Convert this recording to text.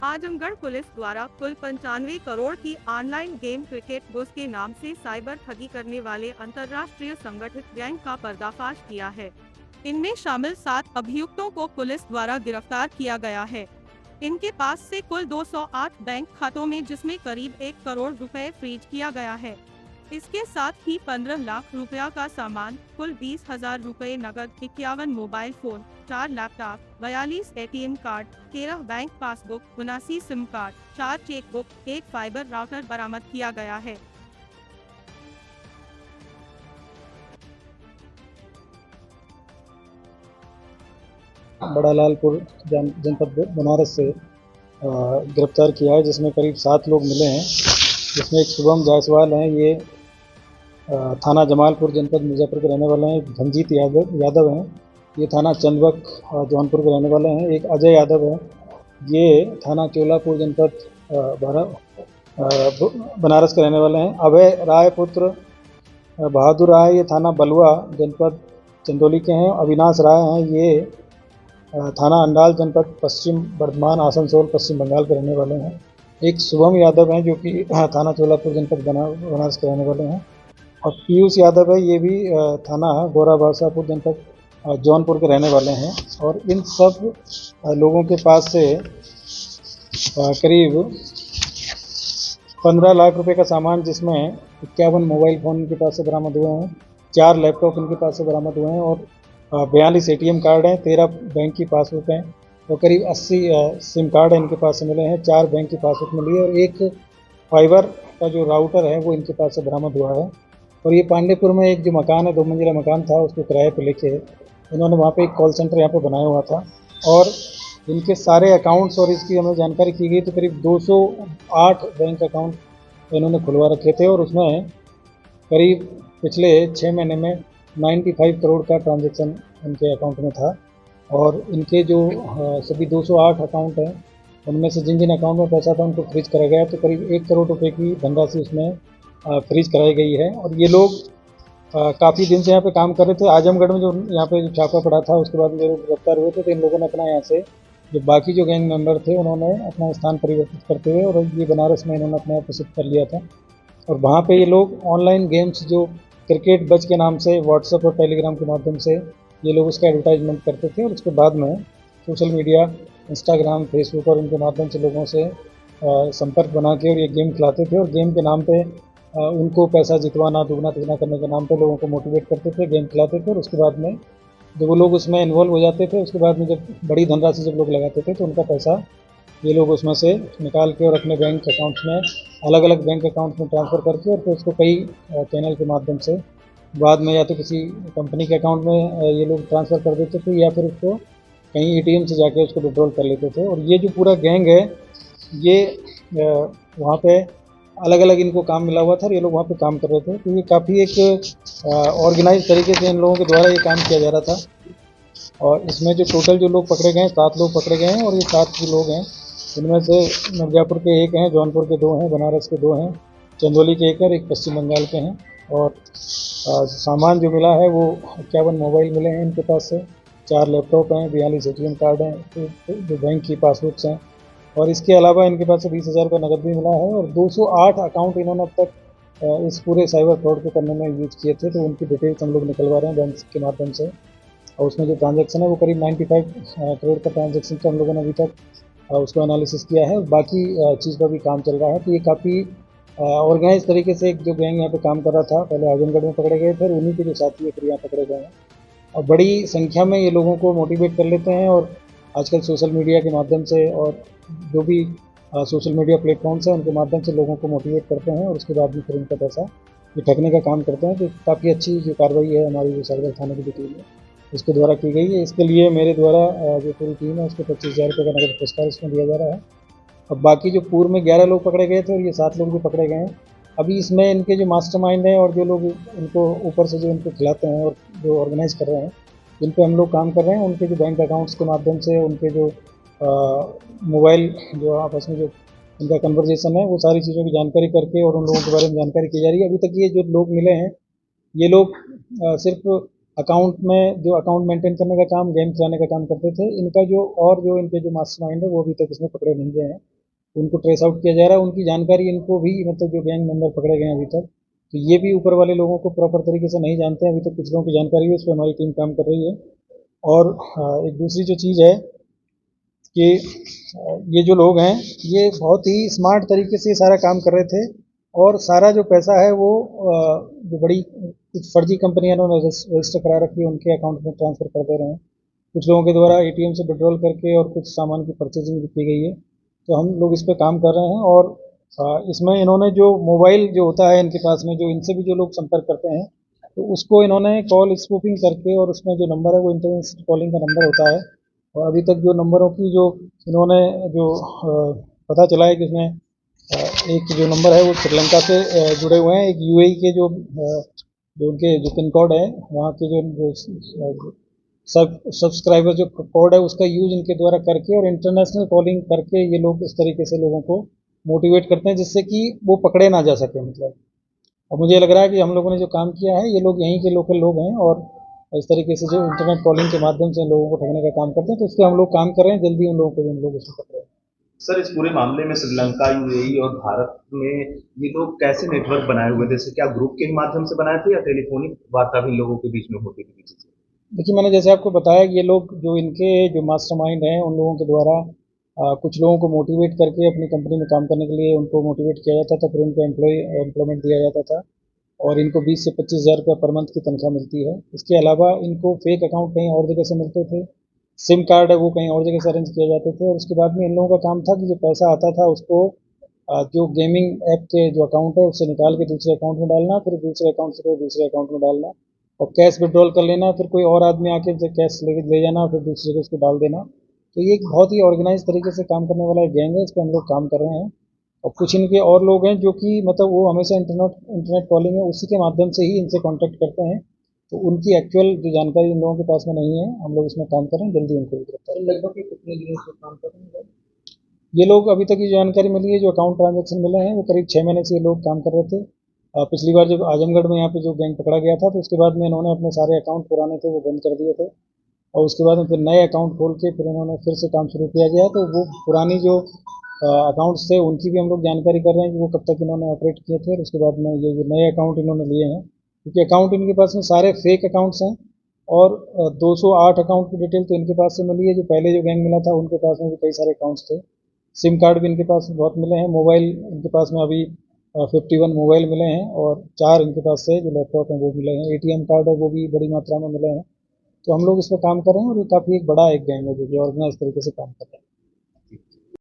Azamgarh police द्वारा कुल 95 करोड़ की ऑनलाइन गेम क्रिकेट बुस के नाम से साइबर ठगी करने वाले अंतर्राष्ट्रीय संगठित गैंग का पर्दाफाश किया है। इनमें शामिल 7 अभियुक्तों को पुलिस द्वारा गिरफ्तार किया गया है। इनके पास से कुल 208 बैंक खातों में जिसमें करीब 1 करोड़ रुपए फ्रीज किया गया है। इसके साथ ही 15 लाख रुपया का सामान, कुल 20,000 रुपए नकद, 51 mobile phone, 4 laptop, 42 ATM card, 13 bank passbook, 79 SIM card, 4 chequebook, 1 fibre router बरामद किया गया है। बड़ा लालपुर जनपद बनारस से गिरफ्तार किया है, जिसमें करीब 7 लोग मिले हैं। जिसमें एक शुभम जायसवाल हैं, ये थाना जमालपुर जनपद मिर्ज़ापुर के रहने वाले हैं। एक धनजीत यादव हैं, ये थाना चंदबक जौनपुर के रहने वाले हैं। एक अजय यादव है, ये थाना चोलापुर जनपद बनारस के रहने वाले हैं। अभय राय पुत्र बहादुर राय, ये थाना बलुआ जनपद चंदौली के हैं। अविनाश राय हैं, ये थाना अंडाल जनपद पश्चिम बर्धमान आसनसोल पश्चिम बंगाल के रहने वाले हैं। एक शुभम यादव हैं, जो कि थाना चोलापुर जनपद बनारस के रहने वाले हैं। और पीयूष यादव है, ये भी थाना गोरा बादशाहपुर जनपद जौनपुर के रहने वाले हैं। और इन सब लोगों के पास से करीब 15 लाख रुपए का सामान, जिसमें 51 मोबाइल फ़ोन इनके पास से बरामद हुए हैं, 4 लैपटॉप इनके पास से बरामद हुए हैं, और 42 एटीएम कार्ड हैं, 13 बैंक की पासबुक हैं, और करीब 80 सिम कार्ड इनके पास से मिले हैं। 4 बैंक की पासबुक मिली है, और एक फाइबर का जो राउटर है वो इनके पास से बरामद हुआ है। और ये पांडेपुर में एक जो मकान है, 2 मंजिला मकान था, उसको किराए पे लेके इन्होंने वहाँ पे एक कॉल सेंटर यहाँ पे बनाया हुआ था। और इनके सारे अकाउंट्स और इसकी हमें जानकारी की गई तो करीब 208 बैंक अकाउंट इन्होंने खुलवा रखे थे। और उसमें करीब पिछले 6 महीने में 95 करोड़ का ट्रांजैक्शन इनके अकाउंट में था। और इनके जो सभी 208 अकाउंट हैं, उनमें से जिन जिन अकाउंट में पैसा था उनको फ्रीज करा गया, तो करीब 1 करोड़ रुपए की धनराशि उसमें फ्रीज कराई गई है। और ये लोग काफ़ी दिन से यहाँ पे काम कर रहे थे। आजमगढ़ में जो यहाँ पे छापा पड़ा था, उसके बाद ये लोग गिरफ्तार हुए थे, तो इन लोगों ने अपना यहाँ से जो बाकी जो गैंग मेंबर थे, उन्होंने अपना स्थान परिवर्तित करते हुए और ये बनारस में इन्होंने अपने आप को शिफ्ट कर लिया था। और वहाँ पे ये लोग ऑनलाइन गेम्स जो क्रिकेट बज के नाम से व्हाट्सएप और टेलीग्राम के माध्यम से ये लोग उसका एडवर्टाइजमेंट करते थे। और उसके बाद में सोशल मीडिया, इंस्टाग्राम, फेसबुक और इनके माध्यम से लोगों से संपर्क बना के और ये गेम खिलाते थे। और गेम के नाम पे उनको पैसा जितवाना, दुगना तिगना करने के नाम पे लोगों को मोटिवेट करते थे, गेम खिलाते थे। और उसके बाद में जब वो लोग उसमें इन्वॉल्व हो जाते थे, उसके बाद में जब बड़ी धनराशि जब लोग लगाते थे, तो उनका पैसा ये लोग उसमें से निकाल के और अपने बैंक अकाउंट्स में, अलग अलग बैंक अकाउंट्स में ट्रांसफ़र करके और फिर उसको कई चैनल के माध्यम से बाद में या तो किसी कंपनी के अकाउंट में ये लोग ट्रांसफ़र कर देते थे, या फिर उसको कहीं एटीएम से जाके उसको विड्रॉल कर लेते थे। और ये जो पूरा गैंग है, ये वहाँ पे अलग अलग इनको काम मिला हुआ था और ये लोग वहाँ पे काम कर रहे थे। तो ये काफ़ी एक ऑर्गेनाइज तरीके से इन लोगों के द्वारा ये काम किया जा रहा था। और इसमें जो टोटल जो लोग पकड़े गए हैं, 7 लोग पकड़े गए हैं। और ये 7 जो लोग हैं, इनमें से मिर्ज़ापुर के 1 हैं, जौनपुर के 2 हैं, बनारस के 2 हैं, चंदौली के 1 और 1 पश्चिम बंगाल के हैं। और सामान जो मिला है वो 51 मोबाइल मिले हैं इनके पास से, 4 लैपटॉप हैं, 42 एटीएम कार्ड हैं, जो बैंक की पासबुक्स हैं। और इसके अलावा इनके पास से 20,000 का नकद भी मिला है। और 208 अकाउंट इन्होंने अब तक इस पूरे साइबर फ्रॉड को करने में यूज़ किए थे, तो उनकी डिटेल्स हम लोग निकलवा रहे हैं बैंक के माध्यम से। और उसमें जो ट्रांजैक्शन है वो करीब 95 करोड़ का ट्रांजैक्शन तो हम लोगों ने अभी तक उसको एनालिसिस किया है। बाकी चीज़ का भी काम चल रहा है। तो ये काफ़ी ऑर्गेनाइज तरीके से एक जो गैंग यहाँ पे काम कर रहा था, पहले आजमगढ़ में पकड़े गए, फिर उन्हीं के जो साथी है फिर यहाँ पकड़े गए हैं। और बड़ी संख्या में ये लोगों को मोटिवेट कर लेते हैं। और आजकल सोशल मीडिया के माध्यम से और जो भी सोशल मीडिया प्लेटफॉर्म्स हैं, उनके माध्यम से लोगों को मोटिवेट करते हैं और उसके बाद में फिर उनका पैसा ये ठगने का काम करते हैं। तो काफ़ी अच्छी जो कार्रवाई है हमारी जो साइबर थाने की टीम है उसके द्वारा की गई है। इसके लिए मेरे द्वारा जो पूरी टीम है उसको 25,000 रुपये का नगद पुरस्कार इसमें दिया जा रहा है। अब बाकी जो पूर्व में 11 लोग पकड़े गए थे और ये 7 लोग भी पकड़े गए हैं। अभी इसमें इनके जो मास्टरमाइंड हैं और जो लोग इनको ऊपर से जो इनको खिलाते हैं और जो ऑर्गेनाइज कर रहे हैं, जिन पे हम लोग काम कर रहे हैं, उनके जो बैंक अकाउंट्स के माध्यम से, उनके जो मोबाइल जो आपस में जो इनका कन्वर्जेसन है, वो सारी चीज़ों की जानकारी करके और उन लोगों के बारे में जानकारी की जा रही है। अभी तक ये जो लोग मिले हैं, ये लोग सिर्फ अकाउंट में जो अकाउंट मेंटेन करने का काम, गेम चलाने का काम करते थे। इनका जो और जो इनके जो मास्टरमाइंड है वो अभी तक इसमें पकड़े नहीं गए हैं। उनको ट्रेस आउट किया जा रहा है, उनकी जानकारी इनको भी मतलब जो गैंग मेंबर पकड़े गए हैं अभी तक, तो ये भी ऊपर वाले लोगों को प्रॉपर तरीके से नहीं जानते हैं। अभी तक कुछ लोगों की जानकारी है, उस पर हमारी टीम काम कर रही है। और एक दूसरी जो चीज़ है कि ये जो लोग हैं ये बहुत ही स्मार्ट तरीके से ये सारा काम कर रहे थे, और सारा जो पैसा है वो जो बड़ी कुछ फर्जी कंपनियां इन्होंने रजिस्टर करा रखी है उनके अकाउंट में ट्रांसफ़र कर दे रहे हैं। कुछ लोगों के द्वारा एटीएम से विड्रॉल करके और कुछ सामान की परचेजिंग भी की गई है। तो हम लोग इस पे काम कर रहे हैं। और इसमें इन्होंने जो मोबाइल जो होता है इनके पास में, जो इनसे भी जो लोग संपर्क करते हैं, तो उसको इन्होंने कॉल स्पूफिंग करके, और उसमें जो नंबर है वो इंटरनेशनल कॉलिंग का नंबर होता है। और अभी तक जो नंबरों की जो इन्होंने जो पता चला है कि इसमें एक जो नंबर है वो श्रीलंका से जुड़े हुए हैं, एक यूएई के जो उनके जो पिन कोड है वहाँ के जो सब्सक्राइबर जो कोड है उसका यूज इनके द्वारा करके और इंटरनेशनल कॉलिंग करके ये लोग इस तरीके से लोगों को मोटिवेट करते हैं जिससे कि वो पकड़े ना जा सके मतलब। और मुझे लग रहा है कि हम लोगों ने जो काम किया है, ये लोग यहीं के लोकल लोग हैं, और इस तरीके से जो इंटरनेट कॉलिंग के माध्यम से लोगों को ठगने का काम करते हैं, तो उस पर हम लोग काम कर रहे हैं। जल्दी उन लोगों को भी हम लोग उसमें पकड़े। सर, इस पूरे मामले में श्रीलंका, यूएई और भारत में ये लोग कैसे नेटवर्क बनाए हुए थे? जैसे क्या ग्रुप के माध्यम से बनाए थे या टेलीफोनिक वार्ता भी लोगों के बीच में होती थी किसी से? देखिए, मैंने जैसे आपको बताया कि ये लोग जो इनके जो मास्टरमाइंड हैं उन लोगों के द्वारा कुछ लोगों को मोटिवेट करके अपनी कंपनी में काम करने के लिए उनको मोटिवेट किया जाता था, फिर उनको एम्प्लॉयमेंट दिया जाता था, और इनको 20 से 25 हज़ार रुपये पर मंथ की तनख्वाह मिलती है। इसके अलावा इनको फेक अकाउंट कहीं और जगह से मिलते थे, सिम कार्ड है वो कहीं और जगह से अरेंज किए जाते थे, और उसके बाद में इन लोगों का काम था कि जो पैसा आता था उसको जो गेमिंग ऐप के जो अकाउंट है उससे निकाल के दूसरे अकाउंट में डालना, फिर दूसरे अकाउंट से कोई दूसरे अकाउंट में डालना, और कैश विड्रॉल कर लेना, फिर कोई और आदमी आके कैश ले जाना, फिर दूसरे को उसको डाल देना। तो ये एक बहुत ही ऑर्गेनाइज तरीके से काम करने वाला एक गैंग है, इस पर हम लोग काम कर रहे हैं। और कुछ इनके और लोग हैं जो कि मतलब वो हमेशा इंटरनेट इंटरनेट कॉलिंग है उसी के माध्यम से ही इनसे कांटेक्ट करते हैं, तो उनकी एक्चुअल जो जानकारी इन लोगों के पास में नहीं है। हम लोग इसमें काम कर रहे हैं, जल्दी उनको भी गिरफ्तार करेंगे। लगभग कितने दिनों से काम कर रहे हैं ये लोग? अभी तक की जानकारी मिली है, जो अकाउंट ट्रांजेक्शन मिले हैं वो करीब 6 महीने से ये लोग काम कर रहे थे। पिछली बार जब आजमगढ़ में यहाँ पे जो गैंग पकड़ा गया था, तो उसके बाद में इन्होंने अपने सारे अकाउंट पुराने थे वो बंद कर दिए थे, और उसके बाद में फिर नए अकाउंट खोल के फिर इन्होंने फिर से काम शुरू किया गया। तो वो पुरानी जो अकाउंट्स थे उनकी भी हम लोग जानकारी कर रहे हैं कि वो कब तक इन्होंने ऑपरेट किए थे, और उसके बाद में ये जो नए अकाउंट इन्होंने लिए हैं, क्योंकि अकाउंट इनके पास में सारे फेक अकाउंट्स हैं। और 208 अकाउंट की डिटेल तो इनके पास से मिली है, जो पहले जो गैंग मिला था उनके पास में भी कई सारे अकाउंट्स थे। सिम कार्ड भी इनके पास बहुत मिले हैं। मोबाइल इनके पास में अभी 51 मोबाइल मिले हैं, और 4 इनके पास से जो लैपटॉप हैं वो मिले हैं। एटीएम कार्ड है वो भी बड़ी मात्रा में मिले हैं। तो हम लोग इस पर काम कर रहे हैं, और ये काफ़ी एक बड़ा एक गैंग है जो कि ऑर्गेनाइज तरीके से काम कर रहे हैं।